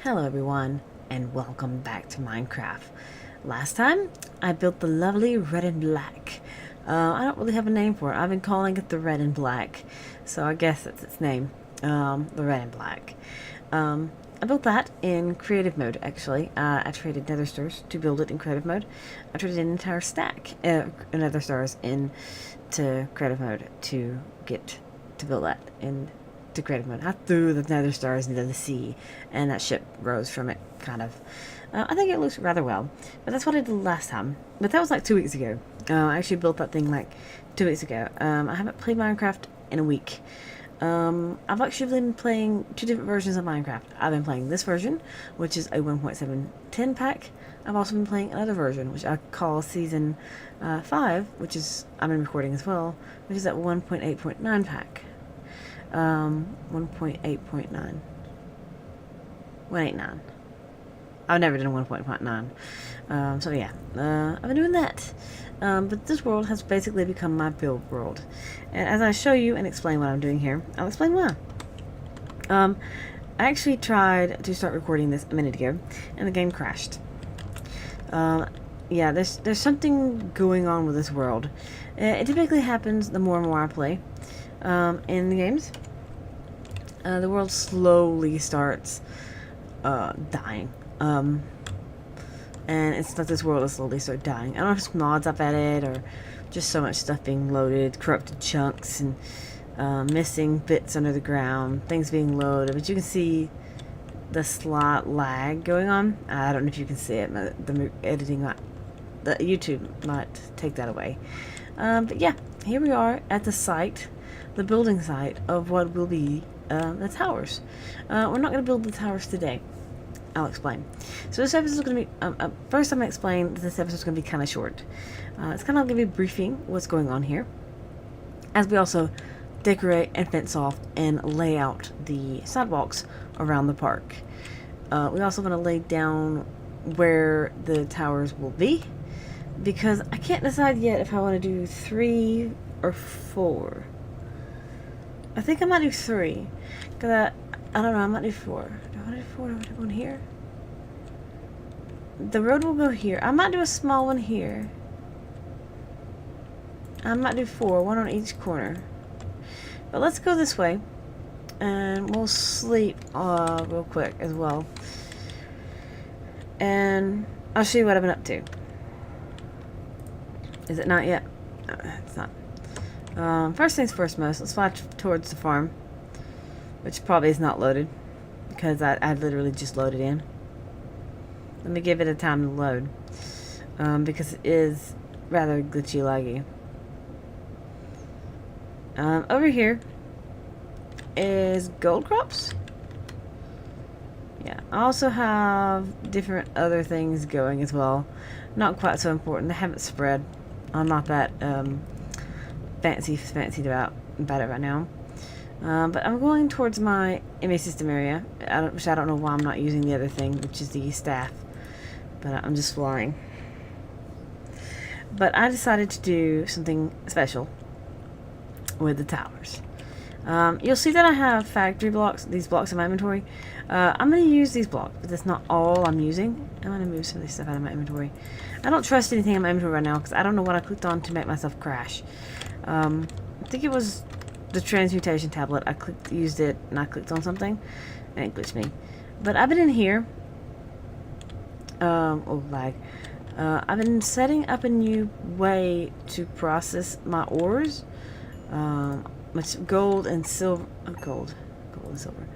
Hello everyone, and welcome back to Minecraft. Last time, I built the lovely red and black. I don't really have a name for it. I've been calling it the red and black, so I guess that's its name, the red and black. I built that in creative mode, actually. I traded nether stars to build it in creative mode. I traded an entire stack of nether stars into creative mode to build that in to creative mode. I threw the nether stars into the sea, and that ship rose from it, kind of. I think it looks rather well, but that's what I did last time. But that was like 2 weeks ago. I actually built that thing like 2 weeks ago. I haven't played Minecraft in a week. I've actually been playing two different versions of Minecraft. I've been playing this version, which is a 1.710 pack. I've also been playing another version, which I call Season 5, which is, I've been recording as well, which is at 1.8.9 pack. 1.8.9. 189. I've never done 1.9. So yeah, I've been doing that. But this world has basically become my build world. And as I show you and explain what I'm doing here, I'll explain why. I actually tried to start recording this a minute ago, and the game crashed. Yeah, there's something going on with this world. It typically happens the more and more I play in the games. The world slowly starts dying. And it's not this world will slowly start dying. I don't know if it's mods I've added or just so much stuff being loaded, corrupted chunks, and missing bits under the ground, things being loaded. But you can see the slight lag going on. I don't know if you can see it. The editing, the YouTube might take that away. But yeah, here we are at the site, the building site of what will be the towers. We're not going to build the towers today. I'll explain. So this episode is going to be, first I'm going to explain that this episode is going to be kind of short. It's kind of going to be briefing what's going on here, as we also decorate and fence off and lay out the sidewalks around the park. We also want to lay down where the towers will be, because I can't decide yet if I want to do 3 or 4. I think I might do 3, because I don't know, I might do 4. Do I want to do 4? Do I want to do one here? The road will go here. I might do a small one here. I might do 4, one on each corner. But let's go this way, and we'll sleep real quick as well. And I'll show you what I've been up to. Is it not yet? No, it's not. First things first, let's fly towards the farm, which probably is not loaded, because I literally just loaded in. Let me give it a time to load, because it is rather glitchy laggy. Over here is gold crops. Yeah, I also have different other things going as well. Not quite so important. They haven't spread. I'm not that fancied about it right now. But I'm going towards my MA system area, which I don't know why I'm not using the other thing, which is the staff. But I'm just flying. But I decided to do something special with the towers. You'll see that I have factory blocks, these blocks in my inventory. I'm going to use these blocks, but that's not all I'm using. I'm going to move some of this stuff out of my inventory. I don't trust anything in my inventory right now, because I don't know what I clicked on to make myself crash. I think it was the transmutation tablet. I used it, and I clicked on something, and it glitched me. But I've been in here. Oh, lag. I've been setting up a new way to process my ores. Much gold and silver. Oh, gold and silver.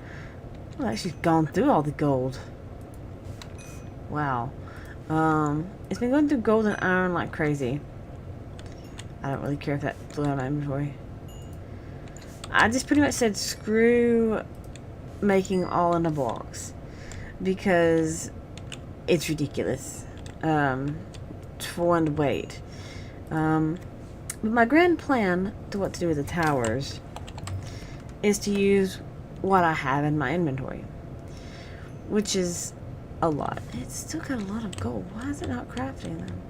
I've actually gone through all the gold. Wow. It's been going through gold and iron like crazy. I don't really care if that flew out of my inventory. I just pretty much said screw making all in the blocks, because it's ridiculous for one to wait. But my grand plan to what to do with the towers is to use what I have in my inventory, which is a lot. It's still got a lot of gold. Why is it not crafting them?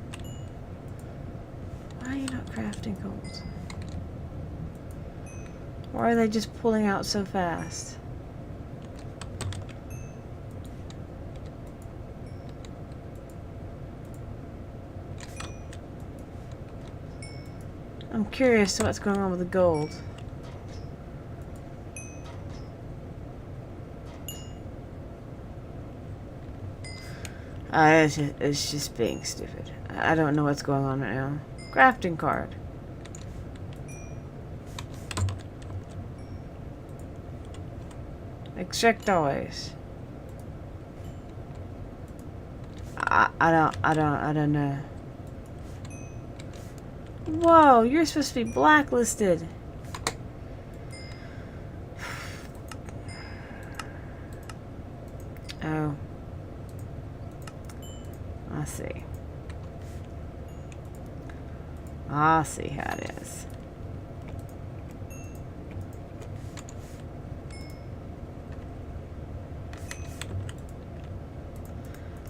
Why are you not crafting gold? Why are they just pulling out so fast? I'm curious to what's going on with the gold. It's just being stupid. I don't know what's going on right now. Crafting card. Extract always. I don't know. Whoa, you're supposed to be blacklisted. Oh. I see. I see how it is.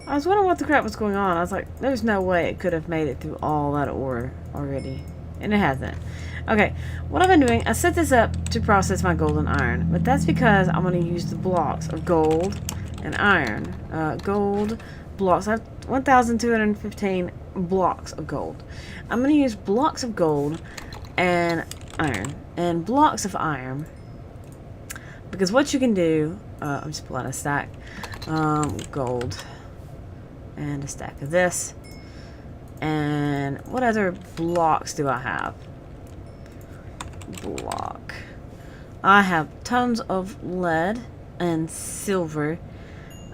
I was wondering what the crap was going on. I was like, there's no way it could have made it through all that ore already. And it hasn't. Okay, what I've been doing, I set this up to process my gold and iron. But that's because I'm going to use the blocks of gold and iron. Gold blocks. I have 1,215 blocks of gold. I'm going to use blocks of gold and iron. And blocks of iron. Because what you can do... I'm just pulling a stack. Gold... and a stack of this. And what other blocks do I have? Block. I have tons of lead and silver.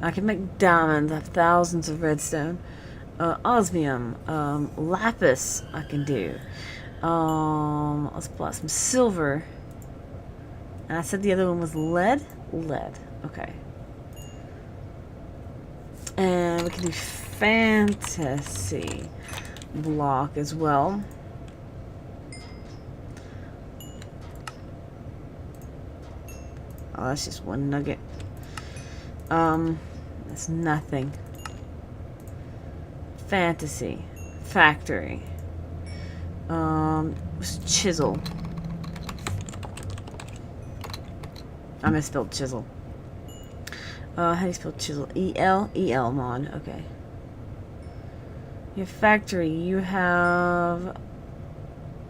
I can make diamonds. I have thousands of redstone. Osmium. Lapis I can do. Let's pull out some silver. And I said the other one was lead? Lead. Okay. And we can do fantasy block as well. Oh, that's just one nugget. That's nothing. Fantasy. Factory. Chisel. I misspelled chisel. How do you spell chisel? E-L? E-L, mon. Okay. Your factory. You have...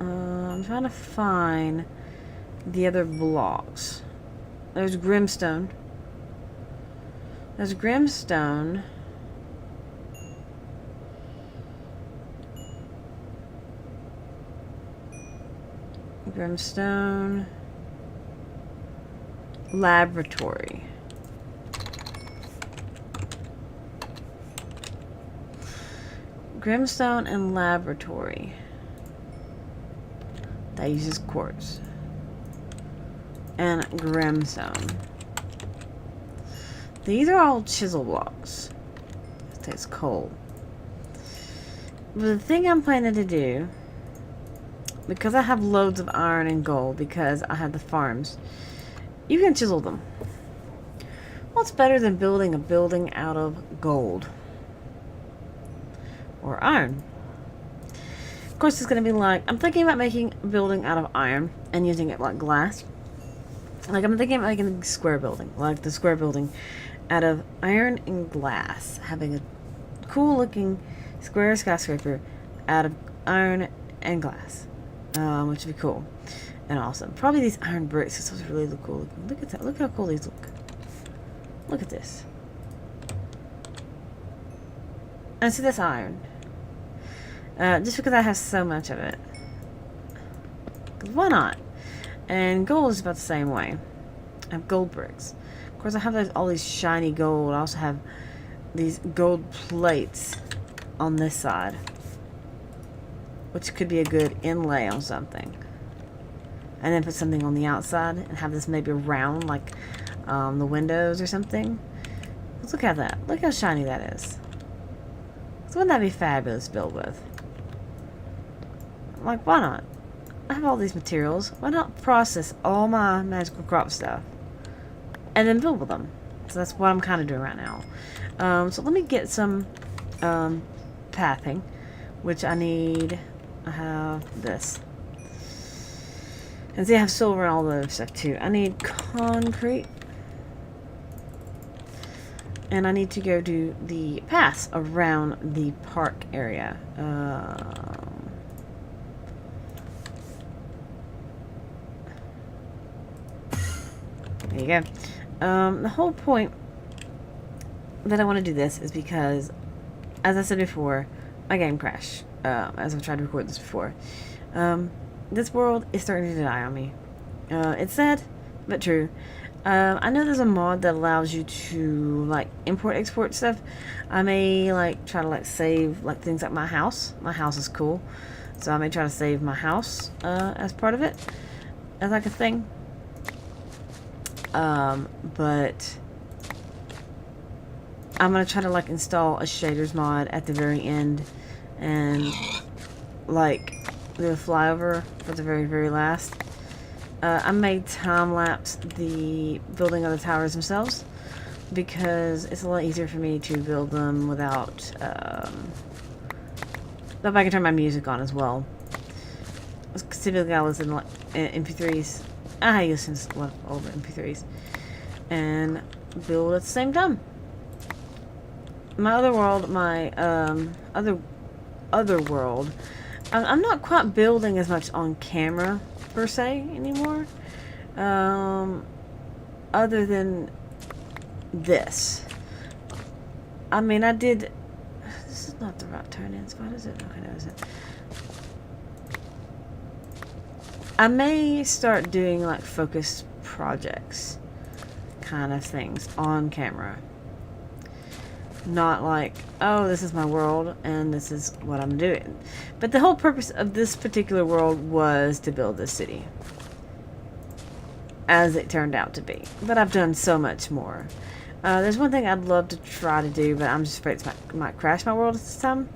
I'm trying to find the other blocks. There's Grimstone. There's Grimstone. Grimstone. Laboratory. Grimstone and laboratory. That uses quartz. And Grimstone. These are all chisel blocks. It takes coal. But the thing I'm planning to do, because I have loads of iron and gold, because I have the farms, you can chisel them. What's better than building a building out of gold? Or iron. Of course, it's going to be like, I'm thinking about making a building out of iron and using it like glass. Like, I'm thinking about making a square building, like the square building out of iron and glass. Having a cool looking square skyscraper out of iron and glass. Which would be cool and awesome. Probably these iron bricks, because those really look cool looking. Look at that. Look how cool these look. Look at this. And see this iron. Just because I have so much of it. 'Cause why not? And gold is about the same way. I have gold bricks. Of course, I have all these shiny gold. I also have these gold plates on this side, which could be a good inlay on something. And then put something on the outside and have this maybe round, like the windows or something. Let's look at that. Look how shiny that is. So wouldn't that be fabulous to build with? Like, why not? I have all these materials. Why not process all my magical crop stuff and then build with them? So that's what I'm kind of doing right now. So let me get some pathing, which I need. I have this. And see, I have silver and all the other stuff too. I need concrete. And I need to go do the paths around the park area. There you go. The whole point that I want to do this is because, as I said before, my game crashed. As I've tried to record this before. This world is starting to die on me. It's sad, but true. I know there's a mod that allows you to like import export stuff. I may like try to like save like things like my house. My house is cool, so I may try to save my house as part of it, as like a thing. But I'm gonna try to like install a shaders mod at the very end and like do a flyover for the very last. I made time-lapse the building of the towers themselves because it's a lot easier for me to build them without if I can turn my music on as well. Typically I listen to MP3s. I listen to older MP3s and build at the same time. My other world, my other world, I'm not quite building as much on camera per se anymore, other than this. I mean, I did. This is not the right turn-in spot, is it? Okay, no, is it? I may start doing like focused projects kind of things on camera. Not like, oh, this is my world and this is what I'm doing. But the whole purpose of this particular world was to build this city, as it turned out to be. But I've done so much more. There's one thing I'd love to try to do, but I'm just afraid it might crash my world this time.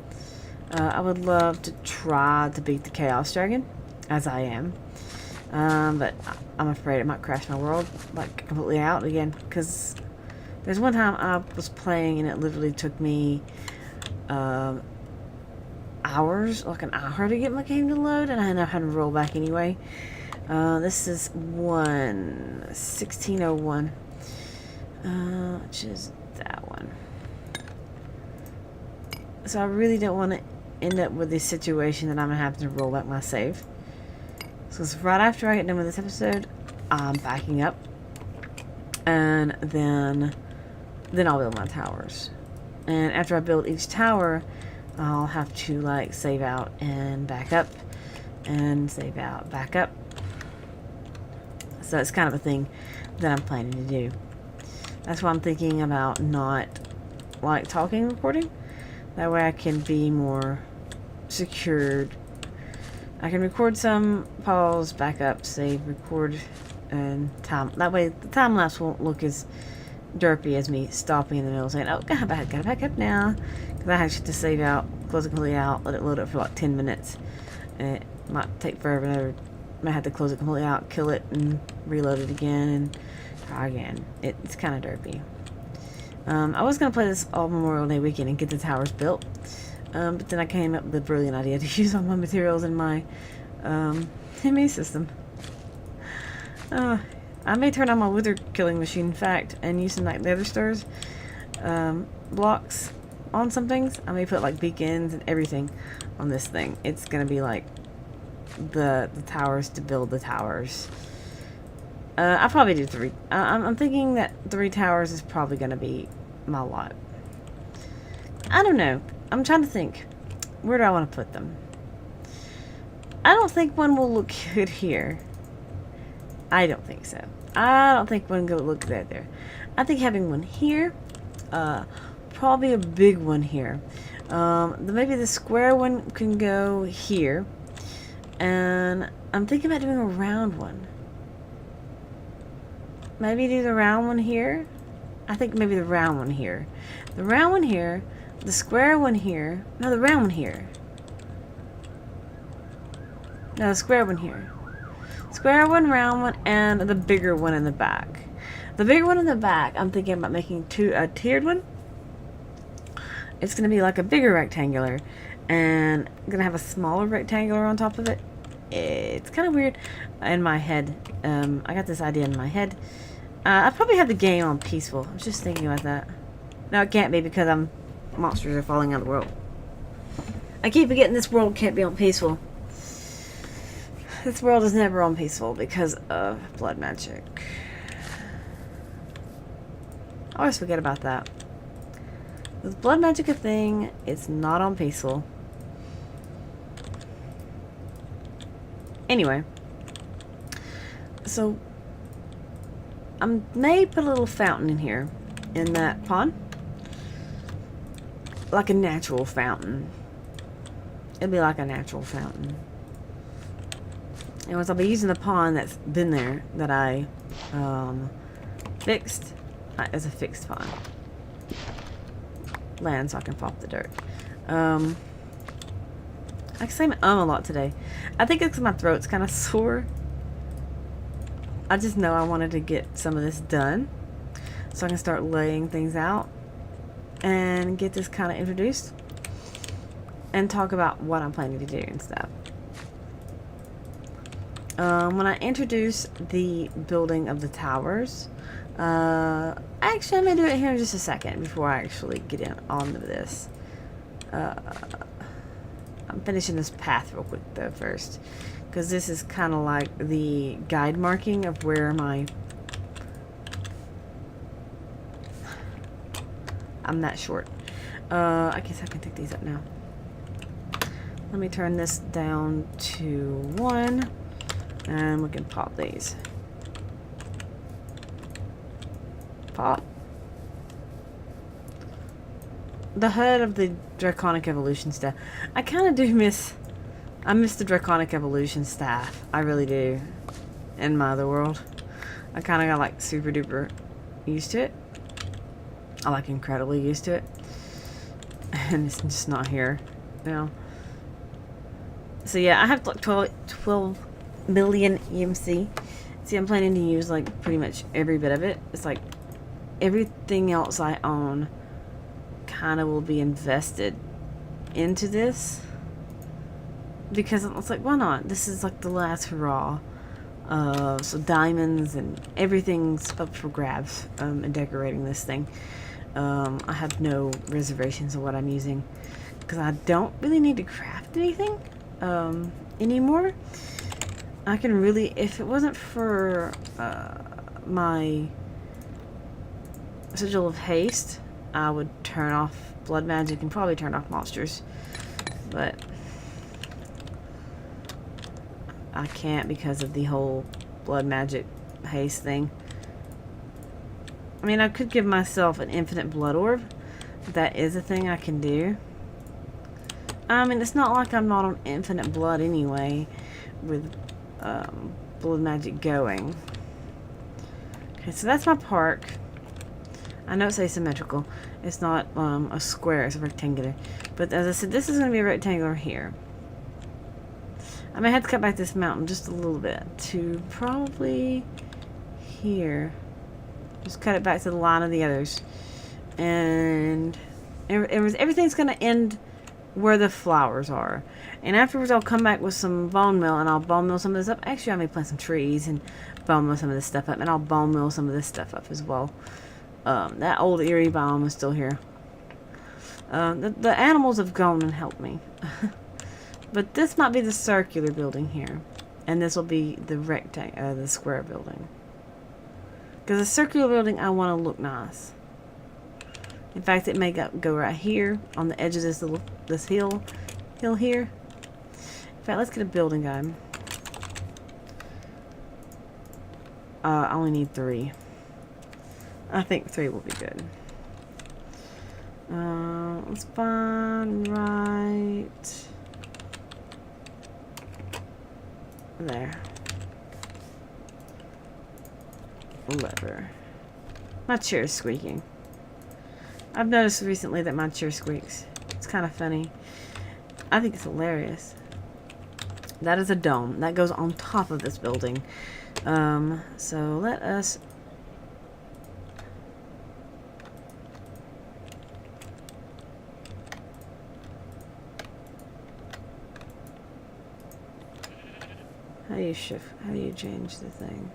I would love to try to beat the Chaos Dragon, as I am. But I'm afraid it might crash my world like completely out again, because there's one time I was playing and it literally took me hours, like an hour to get my game to load, and I ended up having to roll back anyway. This is 1601, which is that one. So I really don't want to end up with this situation that I'm going to have to roll back my save. So it's right after I get done with this episode, I'm backing up, and then I'll build my towers. And after I build each tower, I'll have to like save out and back up, and save out, back up. So it's kind of a thing that I'm planning to do. That's why I'm thinking about not like talking recording. That way I can be more secured. I can record some, pause, back up, save, record, and time. That way the time lapse won't look as derpy as me stopping in the middle saying, oh, gotta back up now. Because I actually have to save out, close it completely out, let it load up for like 10 minutes. And it might take forever. I might have to close it completely out, kill it, and reload it again, and try again. It's kind of derpy. I was going to play this all Memorial Day weekend and get the towers built. But then I came up with a brilliant idea to use all my materials in my ME system. I may turn on my wither killing machine, in fact, and use some like nether stars blocks on some things. I may put like beacons and everything on this thing. It's going to be like the towers to build the towers. I'll probably do 3. I'm thinking that 3 towers is probably going to be my lot. I don't know. I'm trying to think. Where do I want to put them? I don't think one will look good here. I don't think so. I don't think one will look good there. I think having one here, probably a big one here. Maybe the square one can go here. And I'm thinking about doing a round one. Maybe do the round one here. I think maybe the round one here. The round one here. The square one here. No, the round one here. No, the square one here. Square one, round one, and the bigger one in the back. The bigger one in the back, I'm thinking about making a tiered one. It's going to be like a bigger rectangular. And I'm going to have a smaller rectangular on top of it. It's kind of weird in my head. I got this idea in my head. I probably have the game on peaceful. I was just thinking about that. No, it can't be because monsters are falling out of the world. I keep forgetting this world can't be on peaceful. This world is never on peaceful because of blood magic. I always forget about that. Is blood magic a thing? It's not on Peaceful. Anyway. So, I may put a little fountain in here. In that pond. Like a natural fountain. It'll be like a natural fountain. Anyways, I'll be using the pond that's been there. That I fixed. As a fixed pond. Land so I can pop the dirt. I can say a lot today. I think it's because my throat's kind of sore. I just know I wanted to get some of this done so I can start laying things out and get this kind of introduced and talk about what I'm planning to do and stuff. When I introduce the building of the towers, actually, I'm going to do it here in just a second before I actually get in onto this. I'm finishing this path real quick, though, first. Because this is kind of like the guide marking of where my... I'm that short. I guess I can take these up now. Let me turn this down to 1. And we can pop these. Pop. The HUD of the Draconic Evolution staff. I kind of do miss... I miss the Draconic Evolution staff. I really do. In my other world. I kind of got like super duper used to it. I like incredibly used to it. And it's just not here now. So yeah, I have like 12 million EMC. See, I'm planning to use like pretty much every bit of it. It's like everything else I own kind of will be invested into this because it's like, why not? This is like the last hurrah. So diamonds and everything's up for grabs in decorating this thing. I have no reservations of what I'm using because I don't really need to craft anything anymore. I can really, if it wasn't for my Sigil of Haste, I would turn off blood magic and probably turn off monsters, but I can't because of the whole blood magic haste thing. I mean, I could give myself an infinite blood orb. That is a thing I can do. I mean, it's not like I'm not on infinite blood anyway with blood magic going. Okay, so that's my park. I know it's asymmetrical. It's not a square, it's a rectangular. But as I said, this is going to be a rectangular here. I may have to cut back this mountain just a little bit to probably here. Just cut it back to the line of the others. And everything's going to end where the flowers are. And afterwards I'll come back with some bone meal and I'll bone meal some of this up. Actually, I may plant some trees and bone meal some of this stuff up. And I'll bone meal some of this stuff up as well. That old eerie biome is still here. The animals have gone and helped me. But this might be the circular building here. And this will be the the square building. Because the circular building, I want to look nice. In fact, it may go right here on the edge of this hill here. In fact, let's get a building guide. I only need 3. I think 3 will be good. Let's find right there. Lever. My chair is squeaking. I've noticed recently that my chair squeaks. It's kind of funny. I think it's hilarious. That is a dome. That goes on top of this building. So let us... How do you change the thing?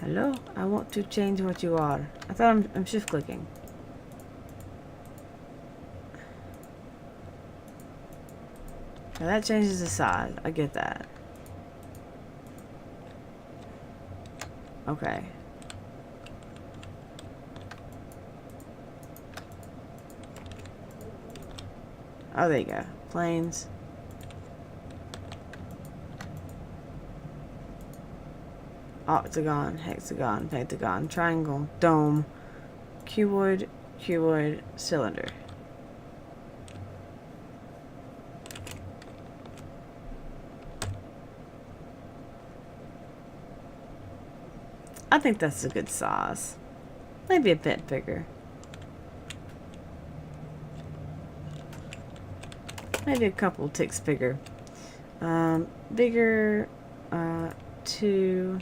Hello? I want to change what you are. I thought I'm shift clicking. Now that changes the size. I get that. Okay. Oh, there you go. Planes. Octagon, hexagon, pentagon, triangle, dome, cuboid, cuboid, cylinder. I think that's a good size. Maybe a bit bigger. Maybe a couple ticks bigger. Bigger, 2...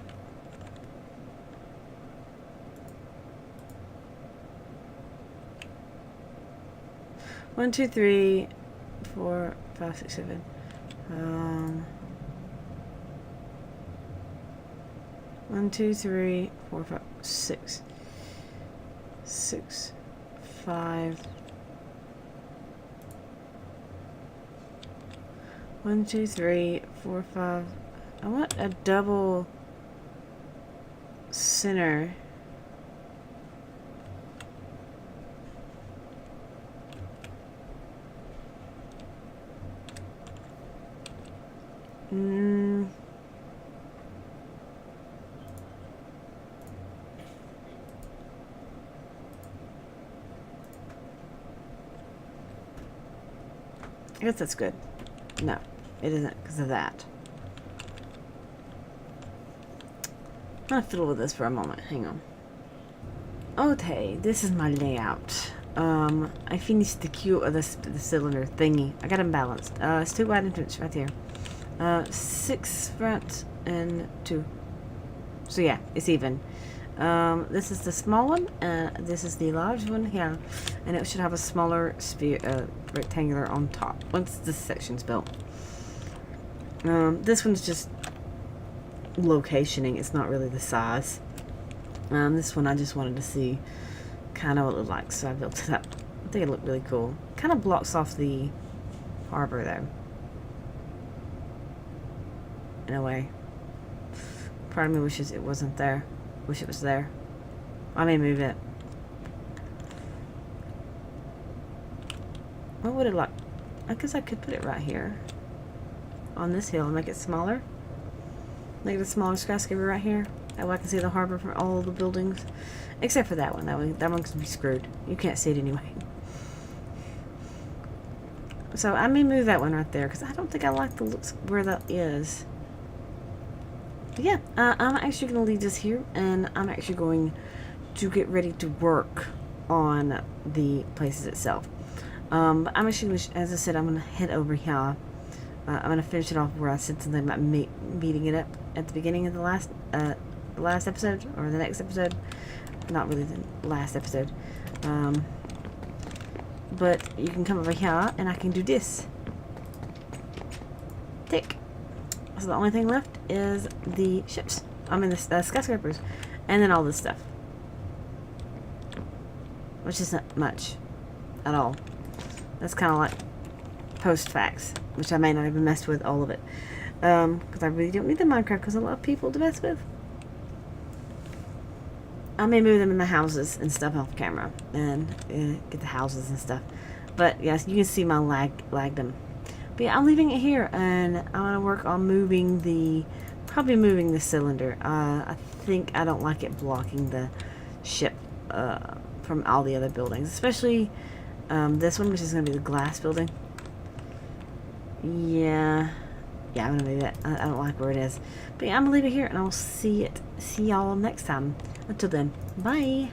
One, two, three, 4, 5, 6, 7. 1, 2, 3, 4, 5, 6. 6, 5. 1, 2, 3, 4, 5. I want a double center. I guess that's good. No, it isn't because of that. I'm gonna fiddle with this for a moment. Hang on. Okay, this is my layout. I finished the queue of the cylinder thingy. I got them balanced. It's 2 wide entrance right here. 6 front and 2. So yeah, it's even. This is the small one, and this is the large one here, and it should have a smaller sphere, rectangular on top once this section's built. This one's just locationing. It's not really the size. This one I just wanted to see kind of what it looked like, so I built it up. I think it looked really cool. Kind of blocks off the harbor though, in a way. Part of me wishes it wasn't there. Wish it was there. I may move it. What would it like? I guess I could put it right here on this hill and make it smaller. Make it a smaller skyscraper right here. That way I can see the harbor from all the buildings, except for that one. That one can be screwed. You can't see it anyway. So I may move that one right there because I don't think I like the looks where that is. But yeah, I'm actually going to leave this here, and I'm actually going to get ready to work on the places itself. But I'm actually, as I said, I'm going to head over here. I'm going to finish it off where I said something about meeting it up at the beginning of the last episode, or the next episode. Not really the last episode. But you can come over here, and I can do this. Tick. So the only thing left is the ships. I mean the skyscrapers. And then all this stuff. Which isn't much at all. That's kind of like post-facts. Which I may not even mess with all of it. Because I really don't need the Minecraft because I love people to mess with. I may move them in the houses and stuff off camera. And get the houses and stuff. But yes, you can see my lagdom. But yeah, I'm leaving it here, and I'm going to work on probably moving the cylinder. I think I don't like it blocking the ship from all the other buildings, especially this one, which is going to be the glass building. Yeah, I'm going to move it. I don't like where it is. But yeah, I'm going to leave it here, and I'll see y'all next time. Until then, bye!